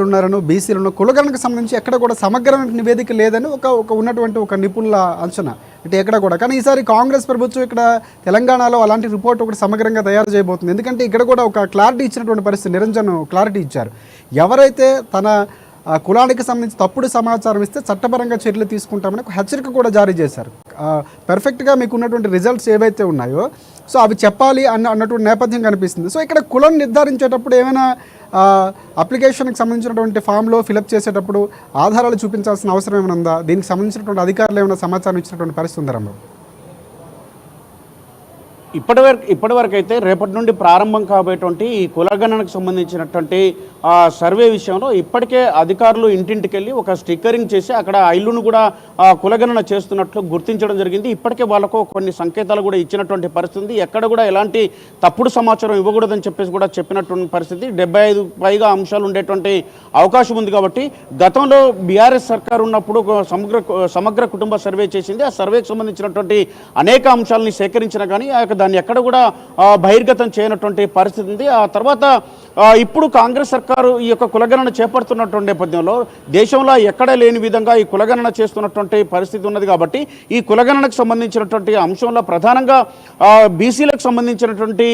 ఉన్నారను బీసీలను కులగణనకు సంబంధించి ఎక్కడ కూడా సమగ్రమైన నివేదిక లేదని ఒక ఉన్నటువంటి ఒక నిపుణుల అంచనా అంటే ఎక్కడ కూడా. కానీ ఈసారి కాంగ్రెస్ ప్రభుత్వం ఇక్కడ తెలంగాణలో అలాంటి రిపోర్ట్ ఒకటి సమగ్రంగా తయారు చేయబోతుంది. ఎందుకంటే ఇక్కడ కూడా ఒక క్లారిటీ ఇచ్చినటువంటి పరిస్థితి, నిరంజన్ క్లారిటీ ఇచ్చారు. ఎవరైతే తన కులానికి సంబంధించి తప్పుడు సమాచారం ఇస్తే చట్టపరంగా చర్యలు తీసుకుంటామని ఒక హెచ్చరిక కూడా జారీ చేశారు. పర్ఫెక్ట్గా మీకు ఉన్నటువంటి రిజల్ట్స్ ఏవైతే ఉన్నాయో సో అవి చెప్పాలి అన్నటువంటి నేపథ్యం కనిపిస్తుంది. సో ఇక్కడ కులం నిర్ధారించేటప్పుడు ఏమైనా అప్లికేషన్కి సంబంధించినటువంటి ఫామ్లో ఫిలప్ చేసేటప్పుడు ఆధారాలు చూపించాల్సిన అవసరం ఏమైనా ఉందా? దీనికి సంబంధించినటువంటి అధికారులు ఏమైనా సమాచారం ఇచ్చినటువంటి పరిస్థితి ఉందా? ఇప్పటివరకు అయితే రేపటి నుండి ప్రారంభం కాబోయేటువంటి ఈ కులగణనకు సంబంధించినటువంటి సర్వే విషయంలో ఇప్పటికే అధికారులు ఇంటింటికి వెళ్ళి ఒక స్టిక్కరింగ్ చేసి అక్కడ ఇల్లును కూడా కులగణన చేస్తున్నట్లు గుర్తించడం జరిగింది. ఇప్పటికే వాళ్ళకు కొన్ని సంకేతాలు కూడా ఇచ్చినటువంటి పరిస్థితి, ఎక్కడ కూడా ఎలాంటి తప్పుడు సమాచారం ఇవ్వకూడదని చెప్పేసి కూడా చెప్పినటువంటి పరిస్థితి. 75 పైగా అంశాలు ఉండేటువంటి అవకాశం ఉంది. కాబట్టి గతంలో బీఆర్ఎస్ సర్కార్ ఉన్నప్పుడు సమగ్ర కుటుంబ సర్వే చేసింది. ఆ సర్వేకి సంబంధించినటువంటి అనేక అంశాలని సేకరించిన కానీ దాన్ని ఎక్కడ కూడా బహిర్గతం చేయనటువంటి పరిస్థితి ఉంది. ఆ తర్వాత ఇప్పుడు కాంగ్రెస్ సర్కారు ఈ యొక్క కులగణన చేపడుతున్నటువంటి నేపథ్యంలో దేశంలో ఎక్కడ లేని విధంగా ఈ కులగణన చేస్తున్నటువంటి పరిస్థితి ఉన్నది. కాబట్టి ఈ కులగణనకు సంబంధించినటువంటి అంశంలో ప్రధానంగా బీసీలకు సంబంధించినటువంటి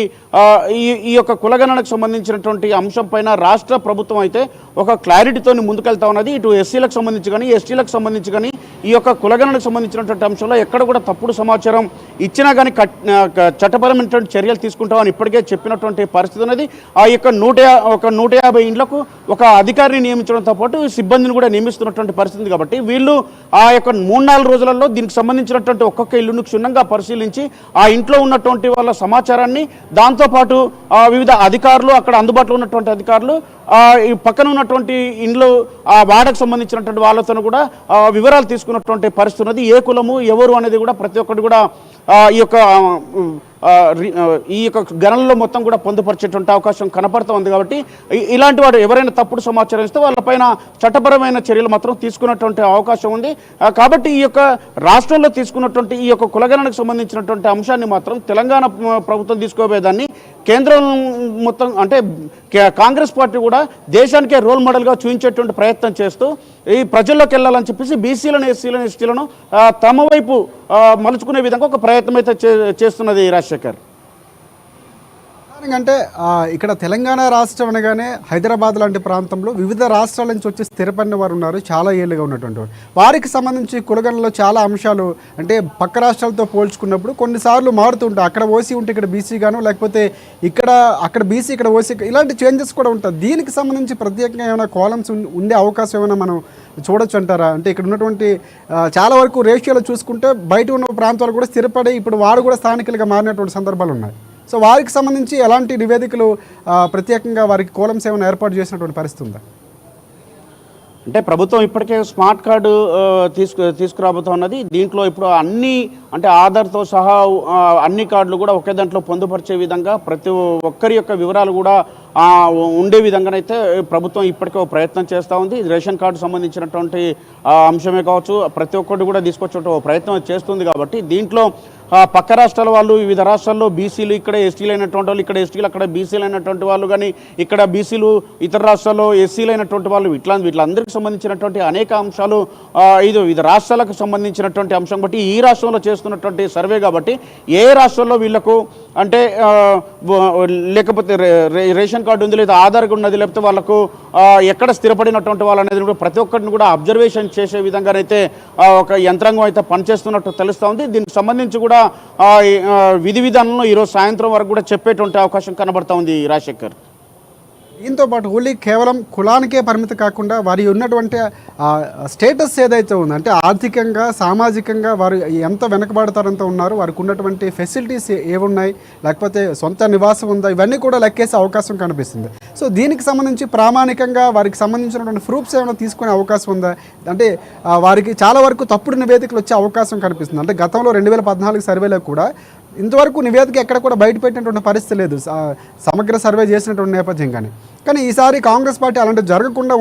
ఈ యొక్క కులగణనకు సంబంధించినటువంటి అంశం పైన రాష్ట్ర ప్రభుత్వం అయితే ఒక క్లారిటీతో ముందుకెళ్తా ఉన్నది. ఇటు ఎస్సీలకు సంబంధించి కానీ ఎస్టీలకు సంబంధించి కానీ ఈ యొక్క కులగణనకు సంబంధించినటువంటి అంశంలో ఎక్కడ కూడా తప్పుడు సమాచారం ఇచ్చినా కానీ చట్టపరమైనటువంటి చర్యలు తీసుకుంటామని ఇప్పటికే చెప్పినటువంటి పరిస్థితి ఉన్నది. ఆ యొక్క 150 ఇండ్లకు ఒక అధికారిని నియమించడంతో పాటు సిబ్బందిని కూడా నియమిస్తున్నటువంటి పరిస్థితి. కాబట్టి వీళ్ళు ఆ యొక్క 3-4 రోజులలో దీనికి సంబంధించినటువంటి ఒక్కొక్క ఇల్లును క్షుణ్ణంగా పరిశీలించి ఆ ఇంట్లో ఉన్నటువంటి వాళ్ళ సమాచారాన్ని, దాంతోపాటు వివిధ అధికారులు, అక్కడ అందుబాటులో ఉన్నటువంటి అధికారులు, ఈ పక్కన ఉన్నటువంటి ఇండ్లు ఆ వాడకు సంబంధించినటువంటి వాళ్ళతో కూడా వివరాలు తీసుకున్నటువంటి పరిస్థితి ఉన్నది. ఏ కులము ఎవరు అనేది కూడా ప్రతి ఒక్కటి కూడా ఈ యొక్క గణనలో మొత్తం కూడా పొందుపరిచేటువంటి అవకాశం కనపడుతూ ఉంది. కాబట్టి ఇలాంటి వాడు ఎవరైనా తప్పుడు సమాచారం ఇస్తే వాళ్ళపైన చట్టపరమైన చర్యలు మాత్రం తీసుకున్నటువంటి అవకాశం ఉంది. కాబట్టి ఈ యొక్క రాష్ట్రంలో తీసుకున్నటువంటి ఈ యొక్క కులగణనకు సంబంధించినటువంటి అంశాన్ని మాత్రం తెలంగాణ ప్రభుత్వం తీసుకోబోయేదాన్ని కేంద్రం మొత్తం అంటే కాంగ్రెస్ పార్టీ కూడా దేశానికే రోల్ మోడల్గా చూపించేటువంటి ప్రయత్నం చేస్తూ ఈ ప్రజల్లోకి వెళ్ళాలని చెప్పేసి బీసీలను, ఎస్సీలను, ఎస్టీలను తమ వైపు మలుచుకునే విధంగా ఒక ప్రయత్నం అయితే చేస్తున్నది రాజశేఖర్. అంటే ఇక్కడ తెలంగాణ రాష్ట్రం అనగానే హైదరాబాద్ లాంటి ప్రాంతంలో వివిధ రాష్ట్రాల నుంచి వచ్చి స్థిరపడిన వారు ఉన్నారు, చాలా ఏళ్ళుగా ఉన్నటువంటి వారికి సంబంధించి కులగణనలో చాలా అంశాలు అంటే పక్క రాష్ట్రాలతో పోల్చుకున్నప్పుడు కొన్నిసార్లు మారుతుంటాయి. అక్కడ ఓసీ ఉంటే ఇక్కడ బీసీ గాను, లేకపోతే అక్కడ బీసీ ఇక్కడ ఓసీ, ఇలాంటి చేంజెస్ కూడా ఉంటాయి. దీనికి సంబంధించి ప్రత్యేకంగా ఏమైనా కాలమ్స్ ఉండే అవకాశం ఏమైనా మనం చూడొచ్చు అంటారా? అంటే ఇక్కడ ఉన్నటువంటి చాలా వరకు రేషియోలో చూసుకుంటే బయట ఉన్న ప్రాంతాలు కూడా స్థిరపడి ఇప్పుడు వారు కూడా స్థానికులుగా మారినటువంటి సందర్భాలు ఉన్నాయి. సో వారికి సంబంధించి ఎలాంటి నివేదికలు ప్రత్యేకంగా వారికి కోలమ్స్ ఏమైనా ఏర్పాటు చేసినటువంటి పరిస్థితి ఉందా? అంటే ప్రభుత్వం ఇప్పటికే స్మార్ట్ కార్డు తీసుకురాబోతున్నది. దీంట్లో ఇప్పుడు అన్ని అంటే ఆధార్తో సహా అన్ని కార్డులు కూడా ఒకే దాంట్లో పొందుపరిచే విధంగా ప్రతి ఒక్కరి యొక్క వివరాలు కూడా ఉండే విధంగానైతే ప్రభుత్వం ఇప్పటికే ప్రయత్నం చేస్తూ ఉంది. రేషన్ కార్డు సంబంధించినటువంటి అంశమే కావచ్చు, ప్రతి ఒక్కటి కూడా తీసుకొచ్చే ప్రయత్నం చేస్తుంది. కాబట్టి దీంట్లో పక్క రాష్ట్రాల వాళ్ళు, వివిధ రాష్ట్రాల్లో బీసీలు ఇక్కడ ఎస్టీలు అయినటువంటి వాళ్ళు, ఇక్కడ ఎస్టీలు అక్కడ బీసీలు అయినటువంటి వాళ్ళు, కానీ ఇక్కడ బీసీలు ఇతర రాష్ట్రాల్లో ఎస్సీలు అయినటువంటి వాళ్ళు, వీళ్ళందరికీ సంబంధించినటువంటి అనేక అంశాలు ఇది వివిధ రాష్ట్రాలకు సంబంధించినటువంటి అంశం బట్టి ఈ రాష్ట్రంలో చేస్తున్నటువంటి సర్వే. కాబట్టి ఏ రాష్ట్రంలో వీళ్లకు అంటే లేకపోతే రేషన్ కార్డు ఉంది, లేదా ఆధార్ ఉన్నది, లేకపోతే వాళ్ళకు ఎక్కడ స్థిరపడినటువంటి వాళ్ళు అనేది కూడా ప్రతి ఒక్కరిని కూడా అబ్జర్వేషన్ చేసే విధంగానైతే ఒక యంత్రాంగం అయితే పనిచేస్తున్నట్టు తెలుస్తూ ఉంది. దీనికి సంబంధించి కూడా విధి విధానంలో ఈరోజు సాయంత్రం వరకు కూడా చెప్పేటువంటి అవకాశం కనబడతా ఉంది రాజశేఖర్. దీంతో పాటు ఓన్లీ కేవలం కులానికే పరిమితి కాకుండా వారి ఉన్నటువంటి స్టేటస్ ఏదైతే ఉందో అంటే ఆర్థికంగా, సామాజికంగా వారు ఎంత వెనకబడతారంత ఉన్నారు, వారికి ఉన్నటువంటి ఫెసిలిటీస్ ఏమున్నాయి, లేకపోతే సొంత నివాసం ఉందా, ఇవన్నీ కూడా లెక్కేసే అవకాశం కనిపిస్తుంది. సో దీనికి సంబంధించి ప్రామాణికంగా వారికి సంబంధించినటువంటి ప్రూఫ్స్ ఏమైనా తీసుకునే అవకాశం ఉందా? అంటే వారికి చాలా వరకు తప్పుడు నివేదికలు వచ్చే అవకాశం కనిపిస్తుంది. అంటే గతంలో 2014 సర్వేలో కూడా ఇంతవరకు నివేదిక ఎక్కడ కూడా బయటపెట్టినటువంటి పరిస్థితి లేదు సమగ్ర సర్వే చేసినటువంటి నేపథ్యం. కానీ ఈసారి కాంగ్రెస్ పార్టీ అలాంటివి జరగకుండా